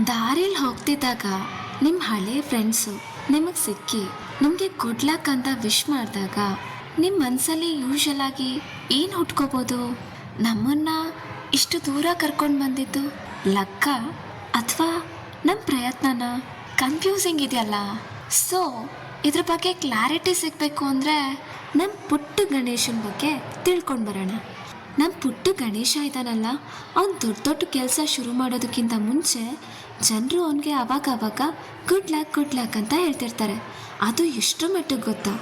ದಾರಿಲಿ ಹೋಗ್ತಿದ್ದಾಗ ನಿಮ್ಮ ಹಳೆ ಫ್ರೆಂಡ್ಸು ನಿಮಗೆ ಸಿಕ್ಕಿ ನಿಮಗೆ ಗುಡ್ ಲಕ್ ಅಂತ ವಿಶ್ ಮಾಡಿದಾಗ ನಿಮ್ಮ ಮನಸ್ಸಲ್ಲಿ ಯೂಶಲ್ ಆಗಿ ಏನು ಹುಟ್ಕೋಬೋದು? ನಮ್ಮನ್ನು ಇಷ್ಟು ದೂರ ಕರ್ಕೊಂಡು ಬಂದಿದ್ದು ಲಕ್ಕ ಅಥವಾ ನಮ್ಮ ಪ್ರಯತ್ನನ? ಕನ್ಫ್ಯೂಸಿಂಗ್ ಇದೆಯಲ್ಲ. ಸೊ ಇದ್ರ ಬಗ್ಗೆ ಕ್ಲಾರಿಟಿ ಸಿಗಬೇಕು ಅಂದರೆ ನಮ್ಮ ಪುಟ್ಟ ಗಣೇಶನ ಬಗ್ಗೆ ತಿಳ್ಕೊಂಡು ಬರೋಣ. ನಮ್ಮ ಪುಟ್ಟ ಗಣೇಶ ಇದ್ದಾನಲ್ಲ, ಅವ್ನು ದೊಡ್ಡ ದೊಡ್ಡ ಕೆಲಸ ಶುರು ಮಾಡೋದಕ್ಕಿಂತ ಮುಂಚೆ ಜನರು ಅವನಿಗೆ ಅವಾಗ ಗುಡ್ ಲಕ್ ಅಂತ ಹೇಳ್ತಿರ್ತಾರೆ. ಅದು ಎಷ್ಟು ಮಟ್ಟಿಗೆ ಗೊತ್ತಾ?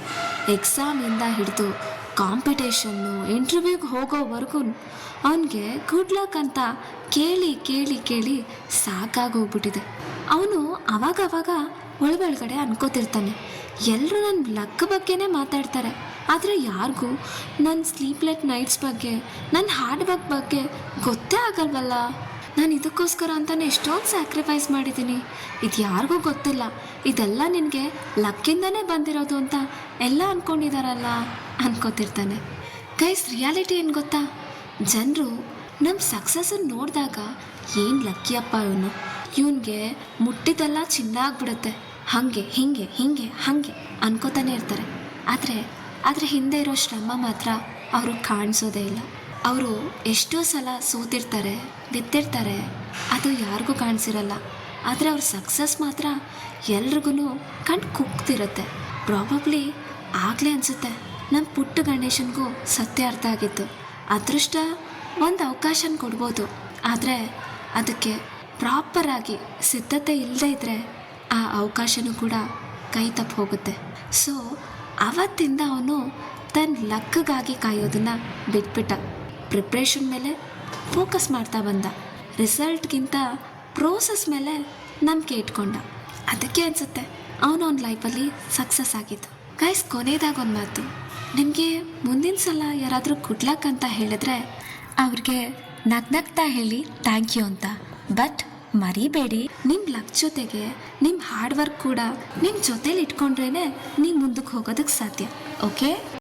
ಎಕ್ಸಾಮಿಂದ ಹಿಡಿದು ಕಾಂಪಿಟೇಷನ್ನು ಇಂಟರ್ವ್ಯೂಗೆ ಹೋಗೋವರೆಗೂ ಅವನಿಗೆ ಗುಡ್ ಲಕ್ ಅಂತ ಕೇಳಿ ಕೇಳಿ ಕೇಳಿ ಸಾಕಾಗೋಗ್ಬಿಟ್ಟಿದೆ. ಅವನು ಅವಾಗ ಒಳಗಡೆ ಅನ್ಕೋತಿರ್ತಾನೆ, ಎಲ್ಲರೂ ನನ್ನ ಲಕ್ ಬಗ್ಗೆನೇ ಮಾತಾಡ್ತಾರೆ, ಆದರೆ ಯಾರಿಗೂ ನನ್ನ ಸ್ಲೀಪ್ಲೆಟ್ ನೈಟ್ಸ್ ಬಗ್ಗೆ, ನನ್ನ ಹಾರ್ಡ್ ವರ್ಕ್ ಬಗ್ಗೆ ಗೊತ್ತೇ ಆಗಲ್ವಲ್ಲ. ನಾನು ಇದಕ್ಕೋಸ್ಕರ ಅಂತಲೇ ಎಷ್ಟೊಂದು ಸ್ಯಾಕ್ರಿಫೈಸ್ ಮಾಡಿದ್ದೀನಿ, ಇದು ಯಾರಿಗೂ ಗೊತ್ತಿಲ್ಲ, ಇದೆಲ್ಲ ನಿನಗೆ ಲಕ್ಕಿಂದನೇ ಬಂದಿರೋದು ಅಂತ ಎಲ್ಲ ಅಂದ್ಕೊಂಡಿದ್ದಾರಲ್ಲ ಅನ್ಕೋತಿರ್ತಾನೆ. ಗೈಸ್, ರಿಯಾಲಿಟಿ ಏನು ಗೊತ್ತಾ? ಜನರು ನಮ್ಮ ಸಕ್ಸಸ್ಸನ್ನು ನೋಡಿದಾಗ ಏನು ಲಕ್ಕಿಯಪ್ಪ ಇವನಿಗೆ ಮುಟ್ಟಿದೆಲ್ಲ ಚಿನ್ನ ಆಗ್ಬಿಡುತ್ತೆ, ಹಾಗೆ ಹೀಗೆ ಅನ್ಕೋತಾನೆ ಇರ್ತಾರೆ. ಆದರೆ ಹಿಂದೆ ಇರೋ ಶ್ರಮ ಮಾತ್ರ ಅವರು ಕಾಣಿಸೋದೇ ಇಲ್ಲ. ಅವರು ಎಷ್ಟೋ ಸಲ ಸೋತಿರ್ತಾರೆ, ಬಿದ್ದಿರ್ತಾರೆ, ಅದು ಯಾರಿಗೂ ಕಾಣಿಸಿರಲ್ಲ. ಆದರೆ ಅವ್ರ ಸಕ್ಸಸ್ ಮಾತ್ರ ಎಲ್ರಿಗೂ ಕಣ್ಣು ಕುಗ್ತಿರುತ್ತೆ. ಪ್ರಾಬಬ್ಲಿ ಆಗಲೇ ಅನಿಸುತ್ತೆ ನಮ್ಮ ಪುಟ್ಟ ಗಣೇಶನಿಗೂ ಸತ್ಯ ಅರ್ಥ ಆಗಿತ್ತು. ಅದೃಷ್ಟ ಒಂದು ಅವಕಾಶನ ಕೊಡ್ಬೋದು, ಆದರೆ ಅದಕ್ಕೆ ಪ್ರಾಪರಾಗಿ ಸಿದ್ಧತೆ ಇಲ್ಲದೇ ಇದ್ದರೆ ಆ ಅವಕಾಶನೂ ಕೂಡ ಕೈ ತಪ್ಪಿ ಹೋಗುತ್ತೆ. ಸೊ ಅವತ್ತಿಂದ ಅವನು ತನ್ನ ಲಕ್ಗಾಗಿ ಕಾಯೋದನ್ನು ಬಿಟ್ಬಿಟ್ಟ. ಪ್ರಿಪ್ರೇಷನ್ ಮೇಲೆ ಫೋಕಸ್ ಮಾಡ್ತಾ ಬಂದ, ರಿಸಲ್ಟ್ಗಿಂತ ಪ್ರೋಸೆಸ್ ಮೇಲೆ ನಂಬಿಕೆ ಇಟ್ಕೊಂಡ. ಅದಕ್ಕೆ ಅನಿಸುತ್ತೆ ಅವನ ಲೈಫಲ್ಲಿ ಸಕ್ಸಸ್ ಆಗಿತ್ತು. ಗೈಸ್, ಕೊನೆಯದಾಗ ಒಂದು ಮಾತು, ನಿಮಗೆ ಮುಂದಿನ ಸಲ ಯಾರಾದರೂ ಗುಡ್ ಲಕ್ ಅಂತ ಹೇಳಿದ್ರೆ ಅವ್ರಿಗೆ ನಗ್ನಗ್ತಾ ಹೇಳಿ ಥ್ಯಾಂಕ್ ಯು ಅಂತ. ಬಟ್ ಮರಿಬೇಡಿ, ನಿಮ್ಮ ಲಕ್ ಜೊತೆಗೆ ನಿಮ್ಮ ಹಾರ್ಡ್ ವರ್ಕ್ ಕೂಡ ನಿಮ್ಮ ಜೊತೇಲಿ ಇಟ್ಕೊಂಡ್ರೇ ನೀವು ಮುಂದಕ್ಕೆ ಹೋಗೋದಕ್ಕೆ ಸಾಧ್ಯ. ಓಕೆ.